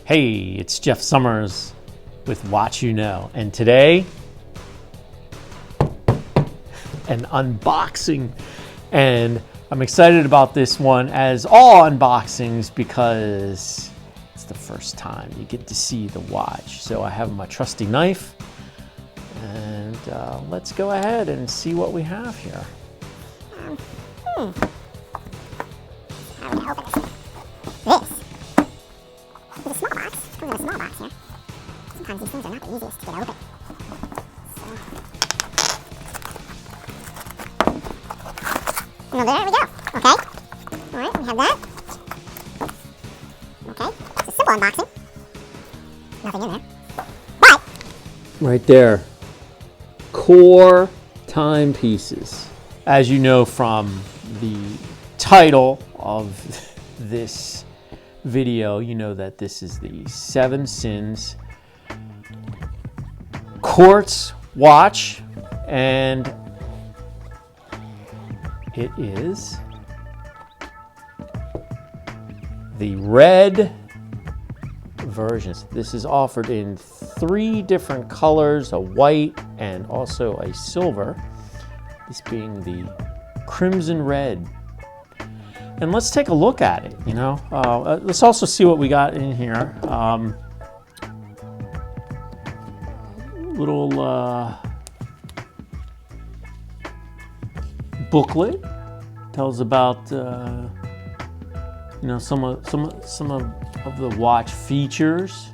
Hey, it's Jeff Summers with Watch You Know, and today, an unboxing, and I'm excited about this one, as all unboxings, because it's the first time you get to see the watch. So I have my trusty knife, and let's go ahead and see what we have here. How do I open this? It's a small box. It comes in a small box here. Sometimes these things are not the easiest to get open. So there we go. Okay. Alright, we have that. Okay. It's a simple unboxing. Nothing in there. But Right there. Core Timepieces. As you know from the title of this video, you know that this is the 7 Sins Quartz watch, and it is the red versions. This is offered in 3 different colors, a white and also a silver, this being the crimson red. And let's take a look at it, you know. Let's also see what we got in here. Little booklet tells about you know, some of the watch features.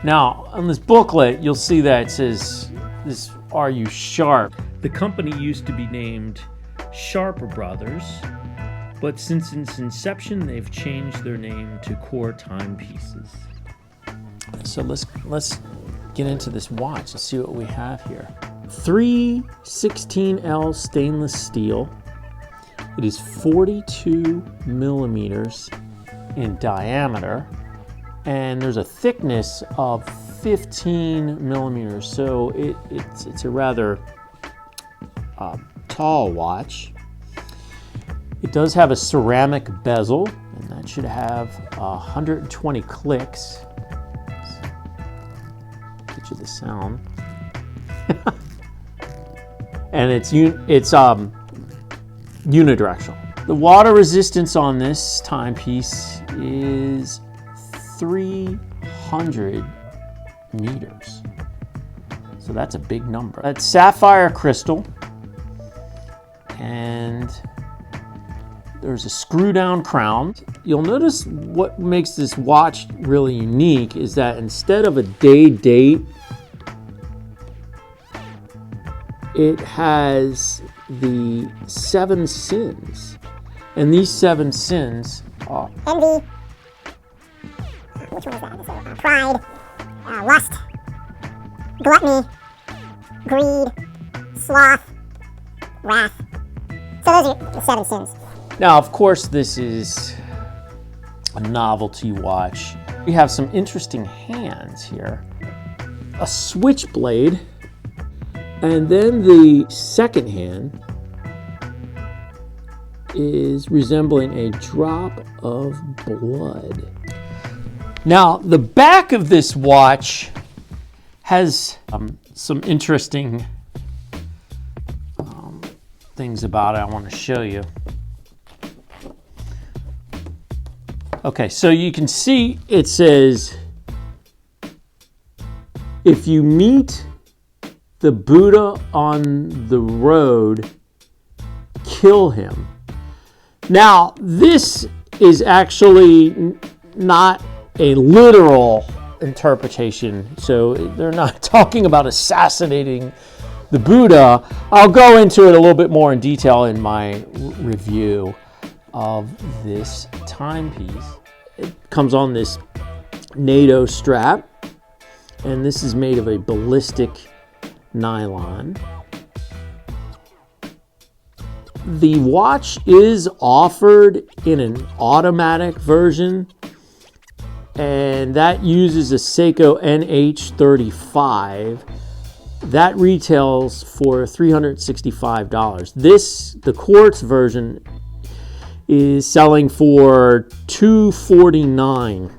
Now, on this booklet, you'll see that it says, "This Are You Sharp?" The company used to be named Sharper Brothers, but since its inception, they've changed their name to Core Timepieces. So let's get into this watch and see what we have here. 316L stainless steel. It is 42 millimeters in diameter, and there's a thickness of 15 millimeters. So it's a rather tall watch. It does have a ceramic bezel, and that should have 120 clicks. Get you the sound. And it's unidirectional. The water resistance on this timepiece is 300 meters. So that's a big number. It's sapphire crystal, and there's a screw down crown. You'll notice what makes this watch really unique is that instead of a day date, it has the 7 sins. And these 7 sins are envy. Which one is that? Pride, lust, gluttony, greed, sloth, wrath. So those are the 7 sins. Now, of course, this is a novelty watch. We have some interesting hands here. A switchblade, and then the second hand is resembling a drop of blood. Now, the back of this watch has some interesting things about it I want to show you. Okay, so you can see it says, if you meet the Buddha on the road, kill him. Now, this is actually not a literal interpretation, so they're not talking about assassinating the Buddha. I'll go into it a little bit more in detail in my review of this timepiece. It comes on this Nato strap, and this is made of a ballistic nylon. The watch is offered in an automatic version, and that uses a Seiko NH35. That retails for $365. The Quartz version, is selling for $249.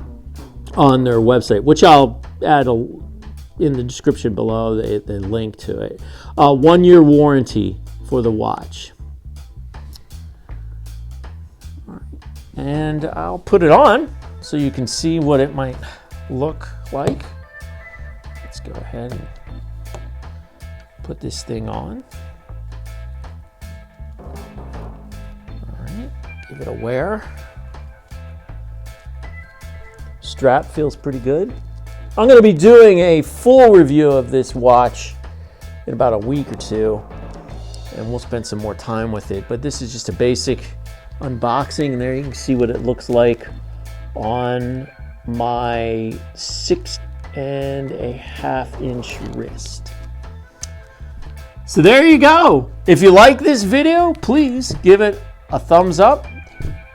on their website, which I'll add in the description below, the link to it. 1 year warranty for the watch. All right. And I'll put it on so you can see what it might look like. Let's go ahead and put this thing on. All right, give it a wear. Strap feels pretty good. I'm going to be doing a full review of this watch in about a week or two, and we'll spend some more time with it. But this is just a basic unboxing, and there you can see what it looks like on my 6.5-inch wrist. So there you go. If you like this video, please give it a thumbs up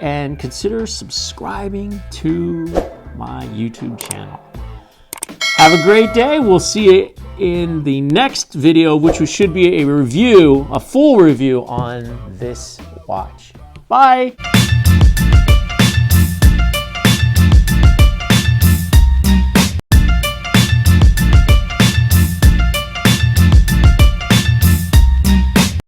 and consider subscribing to my YouTube channel. Have a great day. We'll see you in the next video, which should be a review, a full review on this watch. Bye.